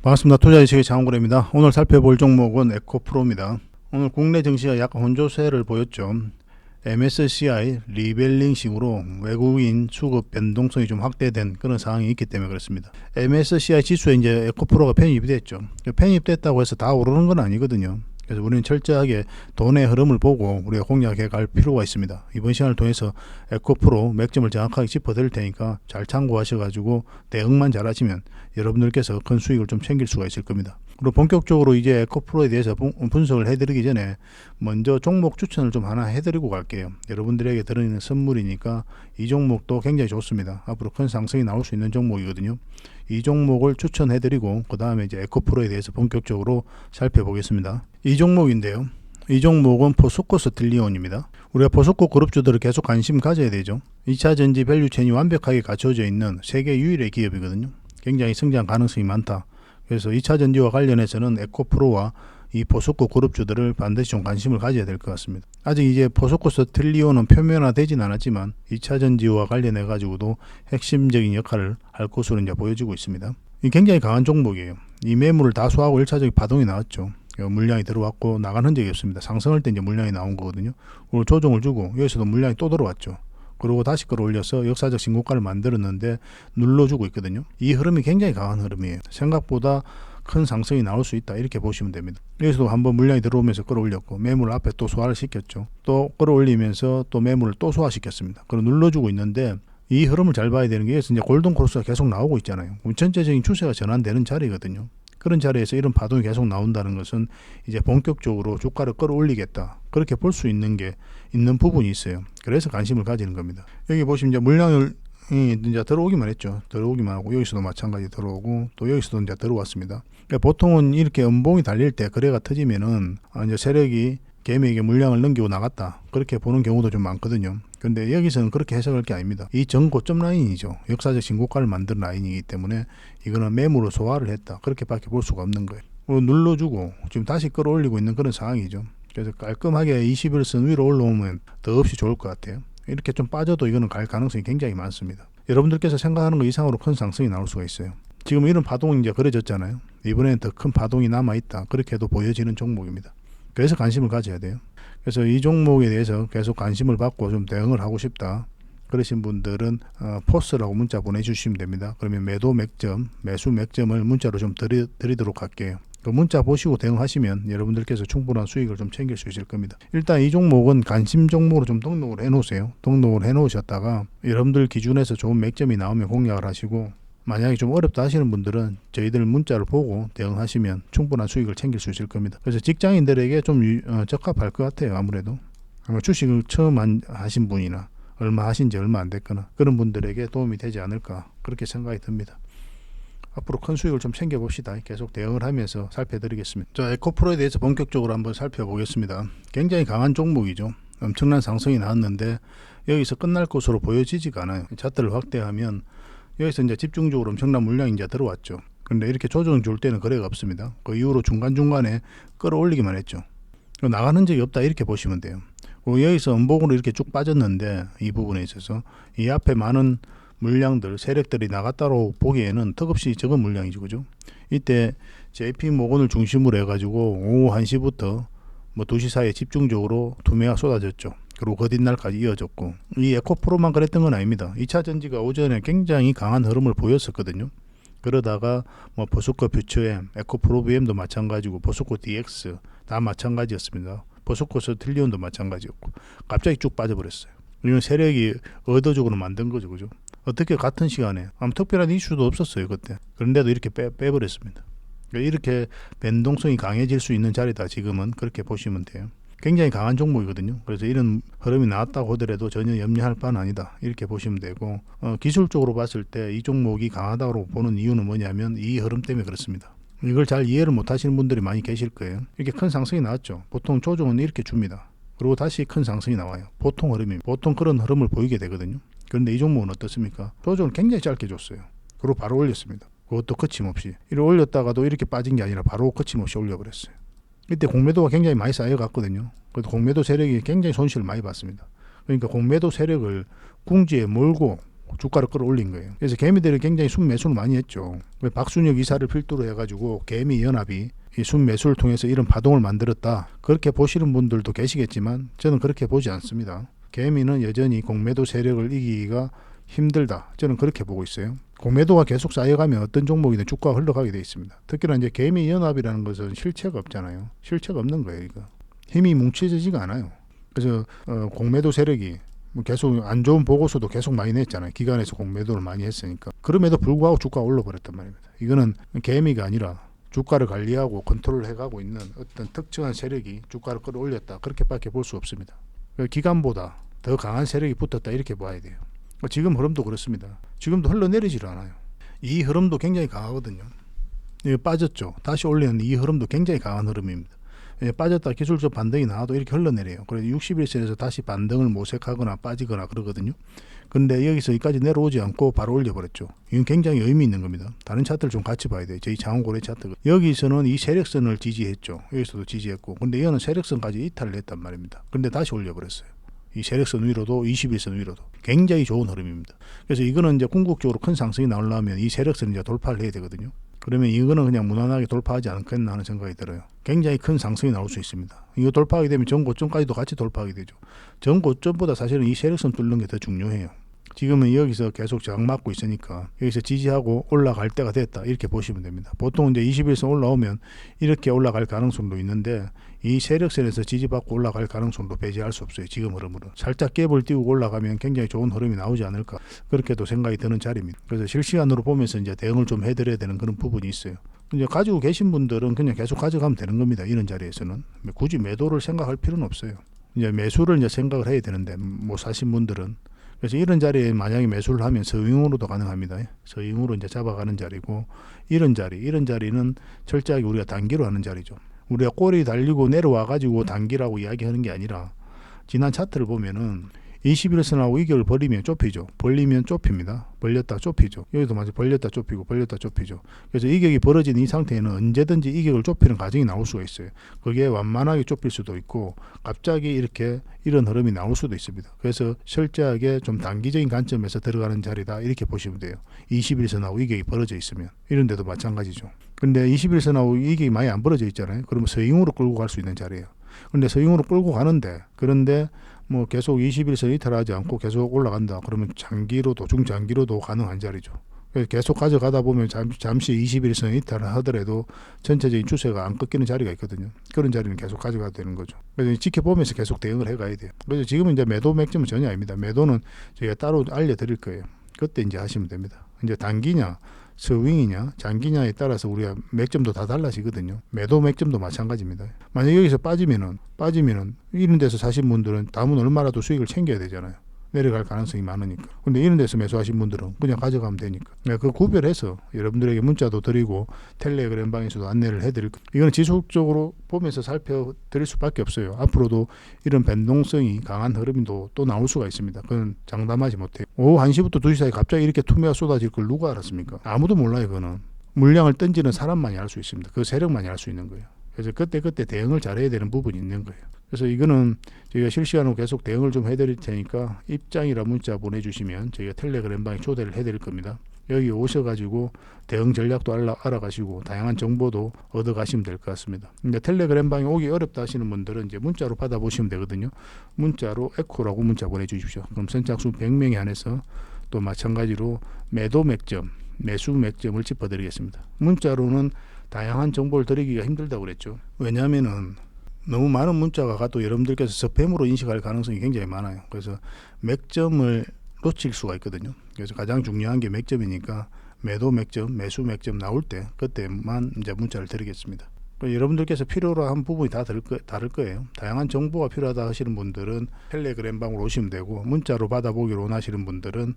반갑습니다. 투자의식의 장원구래입니다. 오늘 살펴볼 종목은 에코프로입니다. 오늘 국내 증시가 약간 혼조세를 보였죠. MSCI 리밸링식으로 외국인 수급 변동성이 좀 확대된 그런 상황이 있기 때문에 그렇습니다. MSCI 지수에 이제 에코프로가 편입이 됐죠. 편입됐다고 해서 다 오르는 건 아니거든요. 그래서 우리는 철저하게 돈의 흐름을 보고 우리가 공략해 갈 필요가 있습니다. 이번 시간을 통해서 에코프로 맥점을 정확하게 짚어드릴 테니까 잘 참고하셔가지고 대응만 잘하시면 여러분들께서 큰 수익을 좀 챙길 수가 있을 겁니다. 그리고 본격적으로 이제 에코프로에 대해서 분석을 해드리기 전에 먼저 종목 추천을 좀 하나 해드리고 갈게요. 여러분들에게 드리는 선물이니까 이 종목도 굉장히 좋습니다. 앞으로 큰 상승이 나올 수 있는 종목이거든요. 이 종목을 추천해드리고 그 다음에 이제 에코프로에 대해서 본격적으로 살펴보겠습니다. 이 종목인데요. 이 종목은 포스코 스틸리온입니다. 우리가 포스코 그룹주들을 계속 관심 가져야 되죠. 2차전지 밸류체인이 완벽하게 갖춰져 있는 세계 유일의 기업이거든요. 굉장히 성장 가능성이 많다. 그래서 2차전지와 관련해서는 에코프로와 이 포스코 그룹주들을 반드시 좀 관심을 가져야 될 것 같습니다. 아직 이제 포스코 스틸리온은 표면화되진 않았지만 2차전지와 관련해 가지고도 핵심적인 역할을 할 것으로 이제 보여지고 있습니다. 이 굉장히 강한 종목이에요. 이 매물을 다수하고 1차적인 파동이 나왔죠. 물량이 들어왔고 나간 흔적이 없습니다. 상승할 때 이제 물량이 나온 거거든요. 오늘 조정을 주고 여기서도 물량이 또 들어왔죠. 그리고 다시 끌어올려서 역사적 신고가를 만들었는데 눌러주고 있거든요. 이 흐름이 굉장히 강한 흐름이에요. 생각보다 큰 상승이 나올 수 있다 이렇게 보시면 됩니다. 여기서도 한번 물량이 들어오면서 끌어올렸고 매물 앞에 또 소화를 시켰죠. 또 끌어올리면서 또 매물을 또 소화시켰습니다. 그리고 눌러주고 있는데 이 흐름을 잘 봐야 되는 게 여기서 이제 골든 크로스가 계속 나오고 있잖아요. 전체적인 추세가 전환되는 자리거든요. 그런 자리에서 이런 파동이 계속 나온다는 것은 이제 본격적으로 주가를 끌어올리겠다 그렇게 볼 수 있는 게 있는 부분이 있어요. 그래서 관심을 가지는 겁니다. 여기 보시면 이제 물량을 이제 들어오기만 했죠. 들어오기만 하고 여기서도 마찬가지 들어오고 또 여기서도 이제 들어왔습니다. 그러니까 보통은 이렇게 음봉이 달릴 때 거래가 터지면은 이제 세력이 개미에게 물량을 넘기고 나갔다 그렇게 보는 경우도 좀 많거든요. 근데 여기서는 그렇게 해석할 게 아닙니다. 이 전고점 라인이죠. 역사적 신고가를 만든 라인이기 때문에 이거는 매물을 소화를 했다 그렇게밖에 볼 수가 없는 거예요. 눌러주고 지금 다시 끌어올리고 있는 그런 상황이죠. 그래서 깔끔하게 21선 위로 올라오면 더없이 좋을 것 같아요. 이렇게 좀 빠져도 이거는 갈 가능성이 굉장히 많습니다. 여러분들께서 생각하는 것 이상으로 큰 상승이 나올 수가 있어요. 지금 이런 파동이 이제 그려졌잖아요. 이번에는 더 큰 파동이 남아있다 그렇게도 보여지는 종목입니다. 그래서 관심을 가져야 돼요. 그래서 이 종목에 대해서 계속 관심을 받고 좀 대응을 하고 싶다 그러신 분들은 포스라고 문자 보내주시면 됩니다. 그러면 매도 맥점, 매수 맥점을 문자로 좀 드리도록 할게요. 그 문자 보시고 대응하시면 여러분들께서 충분한 수익을 좀 챙길 수 있을 겁니다. 일단 이 종목은 관심 종목으로 좀 등록을 해 놓으세요. 등록을 해 놓으셨다가 여러분들 기준에서 좋은 맥점이 나오면 공략을 하시고 만약에 좀 어렵다 하시는 분들은 저희들 문자를 보고 대응하시면 충분한 수익을 챙길 수 있을 겁니다. 그래서 직장인들에게 좀 적합할 것 같아요. 아무래도 주식을 처음 하신 분이나 얼마 하신 지 얼마 안 됐거나 그런 분들에게 도움이 되지 않을까 그렇게 생각이 듭니다. 앞으로 큰 수익을 좀 챙겨봅시다. 계속 대응을 하면서 살펴드리겠습니다. 자, 에코프로에 대해서 본격적으로 한번 살펴보겠습니다. 굉장히 강한 종목이죠. 엄청난 상승이 나왔는데 여기서 끝날 것으로 보여지지가 않아요. 차트를 확대하면 여기서 이제 집중적으로 엄청난 물량이 이제 들어왔죠. 근데 이렇게 조정 줄 때는 거래가 없습니다. 그 이후로 중간중간에 끌어올리기만 했죠. 나가는 적이 없다 이렇게 보시면 돼요. 여기서 음봉으로 이렇게 쭉 빠졌는데 이 부분에 있어서 이 앞에 많은 물량들 세력들이 나갔다고 보기에는 턱없이 적은 물량이죠. 그죠? 이때 JP모건을 중심으로 해가지고 오후 1시부터 뭐 2시 사이에 집중적으로 투매가 쏟아졌죠. 그리고 그 뒷날까지 이어졌고 이 에코프로만 그랬던 건 아닙니다. 2차전지가 오전에 굉장히 강한 흐름을 보였었거든요. 그러다가 뭐 포스코 퓨처엠, 에코프로 BM도 마찬가지고 포스코 DX 다 마찬가지였습니다. 포스코 스틸리온도 마찬가지였고 갑자기 쭉 빠져버렸어요. 이건 세력이 의도적으로 만든 거죠. 그죠? 어떻게 같은 시간에 아무 특별한 이슈도 없었어요 그때. 그런데도 이렇게 빼버렸습니다. 이렇게 변동성이 강해질 수 있는 자리다 지금은 그렇게 보시면 돼요. 굉장히 강한 종목이거든요. 그래서 이런 흐름이 나왔다고 하더라도 전혀 염려할 바는 아니다 이렇게 보시면 되고 기술적으로 봤을 때 이 종목이 강하다고 보는 이유는 뭐냐면 이 흐름 때문에 그렇습니다. 이걸 잘 이해를 못 하시는 분들이 많이 계실 거예요. 이렇게 큰 상승이 나왔죠. 보통 조정은 이렇게 줍니다. 그리고 다시 큰 상승이 나와요. 보통 흐름입니다. 보통 그런 흐름을 보이게 되거든요. 그런데 이 종목은 어떻습니까? 조정을 굉장히 짧게 줬어요. 그리고 바로 올렸습니다. 그것도 거침없이. 이렇게 올렸다가도 이렇게 빠진 게 아니라 바로 거침없이 올려버렸어요. 이때 공매도가 굉장히 많이 쌓여갔거든요. 그래서 공매도 세력이 굉장히 손실을 많이 봤습니다. 그러니까 공매도 세력을 궁지에 몰고 주가를 끌어올린 거예요. 그래서 개미들이 굉장히 순매수를 많이 했죠. 박순혁 이사를 필두로 해가지고 개미연합이 이 순매수를 통해서 이런 파동을 만들었다, 그렇게 보시는 분들도 계시겠지만 저는 그렇게 보지 않습니다. 개미는 여전히 공매도 세력을 이기기가 힘들다, 저는 그렇게 보고 있어요. 공매도가 계속 쌓여가면 어떤 종목이든 주가가 흘러가게 돼 있습니다. 특히나 이제 개미연합이라는 것은 실체가 없잖아요. 실체가 없는 거예요. 이거 힘이 뭉쳐지지가 않아요. 그래서 공매도 세력이 계속 안 좋은 보고서도 계속 많이 냈잖아요. 기관에서 공매도를 많이 했으니까. 그럼에도 불구하고 주가가 올라버렸단 말입니다. 이거는 개미가 아니라 주가를 관리하고 컨트롤 해가고 있는 어떤 특정한 세력이 주가를 끌어올렸다, 그렇게밖에 볼 수 없습니다. 기관보다 더 강한 세력이 붙었다, 이렇게 봐야 돼요. 지금 흐름도 그렇습니다. 지금도 흘러내리질 않아요. 이 흐름도 굉장히 강하거든요. 빠졌죠. 다시 올리는 이 흐름도 굉장히 강한 흐름입니다. 빠졌다 기술적 반등이 나와도 이렇게 흘러내려요. 그래서 61선에서 다시 반등을 모색하거나 빠지거나 그러거든요. 근데 여기서 여기까지 내려오지 않고 바로 올려버렸죠. 이건 굉장히 의미 있는 겁니다. 다른 차트를 좀 같이 봐야 돼요. 저희 장원고래 차트. 여기서는 이 세력선을 지지했죠. 여기서도 지지했고, 근데 이거는 세력선까지 이탈을 했단 말입니다. 근데 다시 올려버렸어요. 이 세력선 위로도 21선 위로도 굉장히 좋은 흐름입니다. 그래서 이거는 이제 궁극적으로 큰 상승이 나오려면 이 세력선을 이제 돌파를 해야 되거든요. 그러면 이거는 그냥 무난하게 돌파하지 않겠나 하는 생각이 들어요. 굉장히 큰 상승이 나올 수 있습니다. 이거 돌파하게 되면 전 고점까지도 같이 돌파하게 되죠. 전 고점보다 사실은 이 세력선 뚫는 게 더 중요해요. 지금은 여기서 계속 저항 맞고 있으니까 여기서 지지하고 올라갈 때가 됐다, 이렇게 보시면 됩니다. 보통 이제 21선 올라오면 이렇게 올라갈 가능성도 있는데 이 세력선에서 지지받고 올라갈 가능성도 배제할 수 없어요. 지금 흐름으로 살짝 갭을 띄우고 올라가면 굉장히 좋은 흐름이 나오지 않을까, 그렇게도 생각이 드는 자리입니다. 그래서 실시간으로 보면서 이제 대응을 좀 해드려야 되는 그런 부분이 있어요. 이제 가지고 계신 분들은 그냥 계속 가져가면 되는 겁니다. 이런 자리에서는 굳이 매도를 생각할 필요는 없어요. 이제 매수를 이제 생각을 해야 되는데 뭐 사신 분들은, 그래서 이런 자리에 만약에 매수를 하면 서윙으로도 가능합니다. 서윙으로 이제 잡아가는 자리고, 이런 자리는 철저하게 우리가 단기로 하는 자리죠. 우리가 꼬리 달리고 내려와 가지고 단기라고 이야기하는 게 아니라, 지난 차트를 보면은 21선하고 이격을 벌리면 좁히죠. 벌리면 좁힙니다. 벌렸다 좁히죠. 여기도 마치 벌렸다 좁히고 벌렸다 좁히죠. 그래서 이격이 벌어진 이 상태에는 언제든지 이격을 좁히는 과정이 나올 수가 있어요. 그게 완만하게 좁힐 수도 있고 갑자기 이렇게 이런 흐름이 나올 수도 있습니다. 그래서 철저하게 좀 단기적인 관점에서 들어가는 자리다, 이렇게 보시면 돼요. 21선하고 이격이 벌어져 있으면. 이런 데도 마찬가지죠. 근데 21선하고 이격이 많이 안 벌어져 있잖아요. 그러면 서잉으로 끌고 갈 수 있는 자리예요. 근데 서잉으로 끌고 가는데, 그런데 뭐 계속 21선 이탈하지 않고 계속 올라간다, 그러면 장기로도 중장기로도 가능한 자리죠. 계속 가져가다 보면 잠시 21선 이탈을 하더라도 전체적인 추세가 안 꺾이는 자리가 있거든요. 그런 자리는 계속 가져가야 되는 거죠. 그래서 지켜보면서 계속 대응을 해가야 돼요. 그래서 지금은 이제 매도 맥점은 전혀 아닙니다. 매도는 저희가 따로 알려드릴 거예요. 그때 이제 하시면 됩니다. 이제 단기냐 스윙이냐 장기냐에 따라서 우리가 맥점도 다 달라지거든요. 매도 맥점도 마찬가지입니다. 만약 여기서 빠지면은 이런 데서 사신 분들은 다음은 얼마라도 수익을 챙겨야 되잖아요. 내려갈 가능성이 많으니까. 근데 이런 데서 매수하신 분들은 그냥 가져가면 되니까. 그 구별해서 여러분들에게 문자도 드리고 텔레그램 방에서도 안내를 해드릴 거예요. 이건 지속적으로 보면서 살펴드릴 수밖에 없어요. 앞으로도 이런 변동성이 강한 흐름도 또 나올 수가 있습니다. 그건 장담하지 못해요. 오후 1시부터 2시 사이 갑자기 이렇게 투매가 쏟아질 걸 누가 알았습니까? 아무도 몰라요. 그거는 물량을 던지는 사람만이 알 수 있습니다. 그 세력만이 알 수 있는 거예요. 그래서 그때 대응을 잘해야 되는 부분이 있는 거예요. 그래서 이거는 저희가 실시간으로 계속 대응을 좀 해드릴 테니까 입장이라 문자 보내주시면 저희가 텔레그램 방에 초대를 해드릴 겁니다. 여기 오셔가지고 대응 전략도 알아가시고 다양한 정보도 얻어가시면 될 것 같습니다. 근데 텔레그램 방에 오기 어렵다 하시는 분들은 이제 문자로 받아보시면 되거든요. 문자로 에코라고 문자 보내주십시오. 그럼 선착순 100명에 한해서 또 마찬가지로 매도 맥점, 매수 맥점을 짚어드리겠습니다. 문자로는 다양한 정보를 드리기가 힘들다고 그랬죠. 왜냐하면은 너무 많은 문자가 가도 여러분들께서 스팸으로 인식할 가능성이 굉장히 많아요. 그래서 맥점을 놓칠 수가 있거든요. 그래서 가장 중요한 게 맥점이니까 매도 맥점, 매수 맥점 나올 때 그때만 이제 문자를 드리겠습니다. 여러분들께서 필요로 한 부분이 다 다를 거예요. 다양한 정보가 필요하다 하시는 분들은 텔레그램 방으로 오시면 되고, 문자로 받아보기로 원하시는 분들은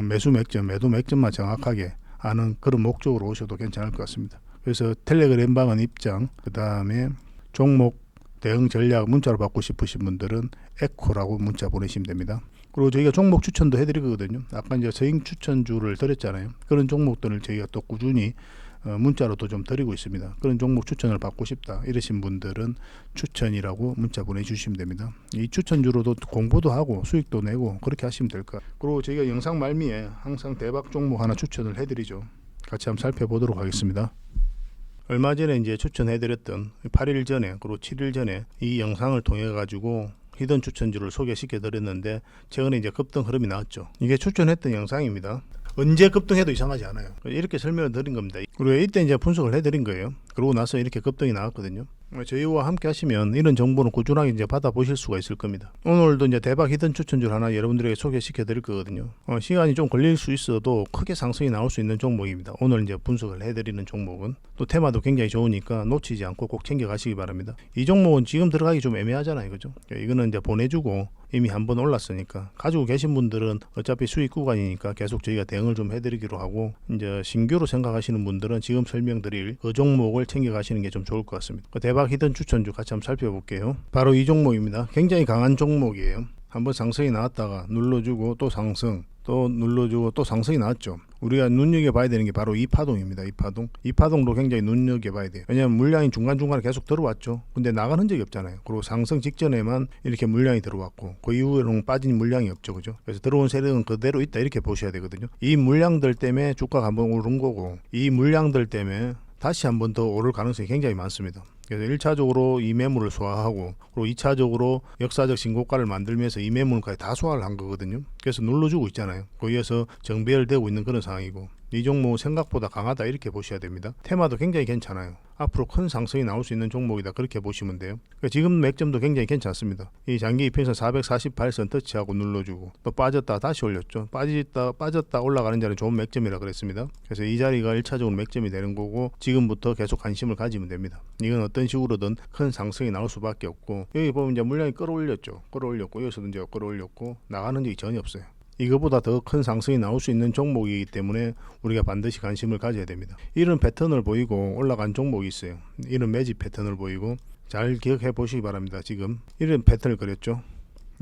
매수 맥점, 매도 맥점만 정확하게 아는 그런 목적으로 오셔도 괜찮을 것 같습니다. 그래서 텔레그램 방은 입장, 그 다음에 종목 대응 전략 문자로 받고 싶으신 분들은 에코라고 문자 보내시면 됩니다. 그리고 저희가 종목 추천도 해드리거든요. 아까 이제 서잉 추천주를 드렸잖아요. 그런 종목들을 저희가 또 꾸준히 문자로도 좀 드리고 있습니다. 그런 종목 추천을 받고 싶다 이러신 분들은 추천이라고 문자 보내주시면 됩니다. 이 추천주로도 공부도 하고 수익도 내고 그렇게 하시면 될 것 같아요. 그리고 저희가 영상 말미에 항상 대박 종목 하나 추천을 해드리죠. 같이 한번 살펴보도록 하겠습니다. 얼마 전에 이제 추천해드렸던 8일 전에 그리고 7일 전에 이 영상을 통해 가지고 히든 추천주를 소개시켜 드렸는데 최근에 이제 급등 흐름이 나왔죠. 이게 추천했던 영상입니다. 언제 급등해도 이상하지 않아요. 이렇게 설명을 드린 겁니다. 그리고 이때 이제 분석을 해드린 거예요. 그러고 나서 이렇게 급등이 나왔거든요. 저희와 함께 하시면 이런 정보는 꾸준하게 이제 받아보실 수가 있을 겁니다. 오늘도 이제 대박 히든 추천주 하나 여러분들에게 소개시켜 드릴 거거든요. 시간이 좀 걸릴 수 있어도 크게 상승이 나올 수 있는 종목입니다. 오늘 이제 분석을 해드리는 종목은 또 테마도 굉장히 좋으니까 놓치지 않고 꼭 챙겨 가시기 바랍니다. 이 종목은 지금 들어가기 좀 애매하잖아요, 그죠? 이거는 이제 보내주고 이미 한번 올랐으니까 가지고 계신 분들은 어차피 수익 구간이니까 계속 저희가 대응을 좀 해드리기로 하고, 이제 신규로 생각하시는 분들은 지금 설명드릴 그 종목을 챙겨 가시는 게 좀 좋을 것 같습니다. 대박 히든 추천주 같이 한번 살펴볼게요. 바로 이 종목입니다. 굉장히 강한 종목이에요. 한번 상승이 나왔다가 눌러주고 또 상승, 또 눌러주고 또 상승이 나왔죠. 우리가 눈여겨봐야 되는 게 바로 이 파동입니다. 이 파동도 굉장히 눈여겨봐야 돼요. 왜냐하면 물량이 중간중간에 계속 들어왔죠. 근데 나간 흔적이 없잖아요. 그리고 상승 직전에만 이렇게 물량이 들어왔고 그 이후에는 빠진 물량이 없죠, 그죠? 그래서 들어온 세력은 그대로 있다 이렇게 보셔야 되거든요. 이 물량들 때문에 주가가 한번 오른 거고, 이 물량들 때문에 다시 한번 더 오를 가능성이 굉장히 많습니다. 그래서 1차적으로 이 매물을 소화하고, 그리고 2차적으로 역사적 신고가를 만들면서 이 매물까지 다 소화를 한 거거든요. 그래서 눌러주고 있잖아요. 거기에서 정배열되고 있는 그런 상황이고, 이 종목은 생각보다 강하다 이렇게 보셔야 됩니다. 테마도 굉장히 괜찮아요. 앞으로 큰 상승이 나올 수 있는 종목이다 그렇게 보시면 돼요. 그러니까 지금 맥점도 굉장히 괜찮습니다. 이 장기 이평선 448선 터치하고 눌러주고 또 빠졌다 다시 올렸죠. 빠졌다 올라가는 자리는 좋은 맥점이라 그랬습니다. 그래서 이 자리가 1차적으로 맥점이 되는 거고, 지금부터 계속 관심을 가지면 됩니다. 이건 어떤 식으로든 큰 상승이 나올 수밖에 없고, 여기 보면 이제 물량이 끌어올렸고 여기서도 이제 끌어올렸고 나가는 적이 전혀 없어요. 이거보다 더 큰 상승이 나올 수 있는 종목이기 때문에 우리가 반드시 관심을 가져야 됩니다. 이런 패턴을 보이고 올라간 종목이 있어요. 이런 매집 패턴을 보이고 잘 기억해 보시기 바랍니다. 지금 이런 패턴을 그렸죠.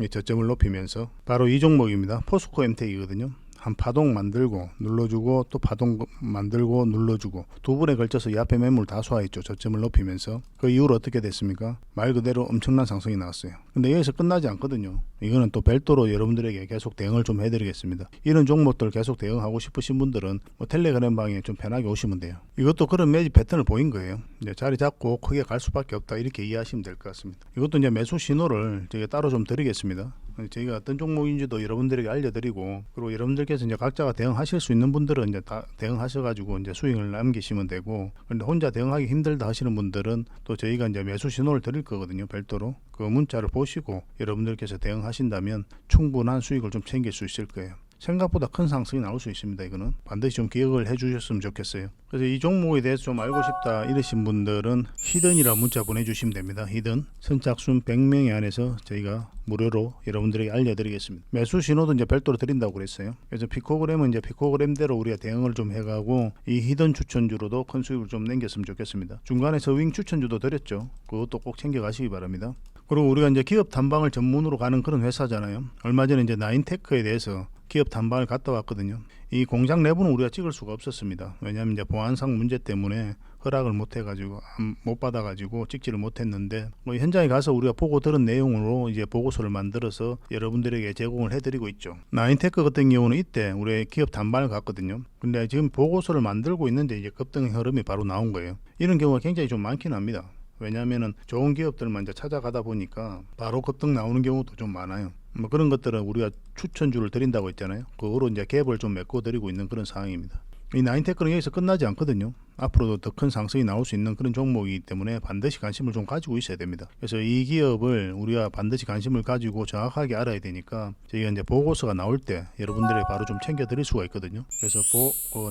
저점을 높이면서 바로 이 종목입니다. 포스코 엠텍이거든요. 한 파동 만들고 눌러주고 또 파동 만들고 눌러주고 두 번에 걸쳐서 이 앞에 매물 다 소화했죠. 저점을 높이면서. 그 이후로 어떻게 됐습니까? 말 그대로 엄청난 상승이 나왔어요. 근데 여기서 끝나지 않거든요. 이거는 또 별도로 여러분들에게 계속 대응을 좀 해드리겠습니다. 이런 종목들 계속 대응하고 싶으신 분들은 텔레그램 방에 좀 편하게 오시면 돼요. 이것도 그런 매집 패턴을 보인 거예요. 이제 자리 잡고 크게 갈 수밖에 없다 이렇게 이해하시면 될 것 같습니다. 이것도 이제 매수 신호를 제가 따로 좀 드리겠습니다. 저희가 어떤 종목인지도 여러분들에게 알려드리고, 그리고 여러분들께서 이제 각자가 대응하실 수 있는 분들은 이제 다 대응하셔가지고 이제 수익을 남기시면 되고, 그런데 혼자 대응하기 힘들다 하시는 분들은 또 저희가 이제 매수 신호를 드릴 거거든요. 별도로 그 문자를 보시고 여러분들께서 대응하신다면 충분한 수익을 좀 챙길 수 있을 거예요. 생각보다 큰 상승이 나올 수 있습니다. 이거는 반드시 좀 기억을 해 주셨으면 좋겠어요. 그래서 이 종목에 대해서 좀 알고 싶다 이러신 분들은 히든이라 문자 보내주시면 됩니다. 히든 선착순 100명에 한해서 저희가 무료로 여러분들에게 알려드리겠습니다. 매수 신호도 이제 별도로 드린다고 그랬어요. 그래서 피코그램은 이제 피코그램대로 우리가 대응을 좀 해가고 이 히든 추천주로도 큰 수익을 좀 남겼으면 좋겠습니다. 중간에 서윙 추천주도 드렸죠. 그것도 꼭 챙겨가시기 바랍니다. 그리고 우리가 이제 기업 탐방을 전문으로 가는 그런 회사잖아요. 얼마 전에 이제 나인테크에 대해서 기업 탐방을 갔다 왔거든요. 이 공장 내부는 우리가 찍을 수가 없었습니다. 왜냐하면 이제 보안상 문제 때문에 허락을 못 해가지고 못 받아가지고 찍지를 못했는데, 뭐 현장에 가서 우리가 보고 들은 내용으로 이제 보고서를 만들어서 여러분들에게 제공을 해드리고 있죠. 나인테크 같은 경우는 이때 우리 기업 탐방을 갔거든요. 근데 지금 보고서를 만들고 있는데 이제 급등 흐름이 바로 나온 거예요. 이런 경우가 굉장히 좀 많긴 합니다. 왜냐하면은 좋은 기업들만 이제 찾아가다 보니까 바로 급등 나오는 경우도 좀 많아요. 뭐 그런 것들은 우리가 추천주를 드린다고 했잖아요. 그거로 이제 갭을 좀 메꿔 드리고 있는 그런 상황입니다. 이 나인테크는 여기서 끝나지 않거든요. 앞으로도 더 큰 상승이 나올 수 있는 그런 종목이기 때문에 반드시 관심을 좀 가지고 있어야 됩니다. 그래서 이 기업을 우리가 반드시 관심을 가지고 정확하게 알아야 되니까 저희가 이제 보고서가 나올 때 여러분들에게 바로 좀 챙겨 드릴 수가 있거든요. 그래서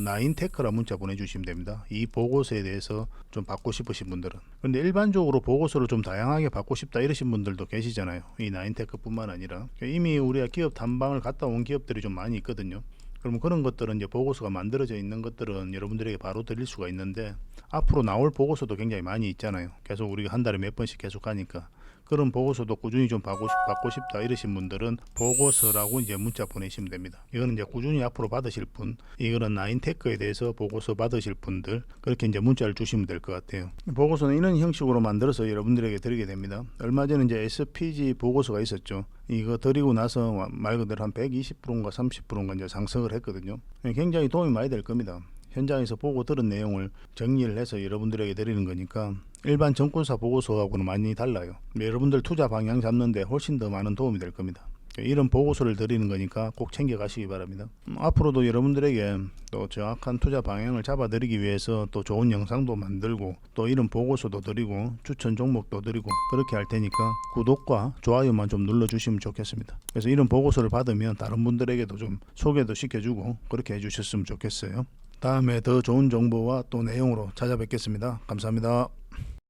나인테크라 문자 보내주시면 됩니다. 이 보고서에 대해서 좀 받고 싶으신 분들은. 그런데 일반적으로 보고서를 좀 다양하게 받고 싶다 이러신 분들도 계시잖아요. 이 나인테크뿐만 아니라 이미 우리가 기업 탐방을 갔다 온 기업들이 좀 많이 있거든요. 그럼 그런 것들은 이제 보고서가 만들어져 있는 것들은 여러분들에게 바로 드릴 수가 있는데, 앞으로 나올 보고서도 굉장히 많이 있잖아요. 계속 우리가 한 달에 몇 번씩 계속 가니까 그런 보고서도 꾸준히 좀 받고 싶다 이러신 분들은 보고서라고 이제 문자 보내시면 됩니다. 이거는 이제 꾸준히 앞으로 받으실 분, 이거는 나인테크에 대해서 보고서 받으실 분들 그렇게 이제 문자를 주시면 될 것 같아요. 보고서는 이런 형식으로 만들어서 여러분들에게 드리게 됩니다. 얼마 전에 이제 SPG 보고서가 있었죠. 이거 드리고 나서 말 그대로 한 120%인가 30%인가 이제 상승을 했거든요. 굉장히 도움이 많이 될 겁니다. 현장에서 보고 들은 내용을 정리를 해서 여러분들에게 드리는 거니까 일반 정권사 보고서하고는 많이 달라요. 여러분들 투자 방향 잡는데 훨씬 더 많은 도움이 될 겁니다. 이런 보고서를 드리는 거니까 꼭 챙겨 가시기 바랍니다. 앞으로도 여러분들에게 또 정확한 투자 방향을 잡아 드리기 위해서 또 좋은 영상도 만들고 또 이런 보고서도 드리고 추천 종목도 드리고 그렇게 할 테니까 구독과 좋아요만 좀 눌러 주시면 좋겠습니다. 그래서 이런 보고서를 받으면 다른 분들에게도 좀 소개도 시켜주고 그렇게 해주셨으면 좋겠어요. 다음에 더 좋은 정보와 또 내용으로 찾아뵙겠습니다. 감사합니다.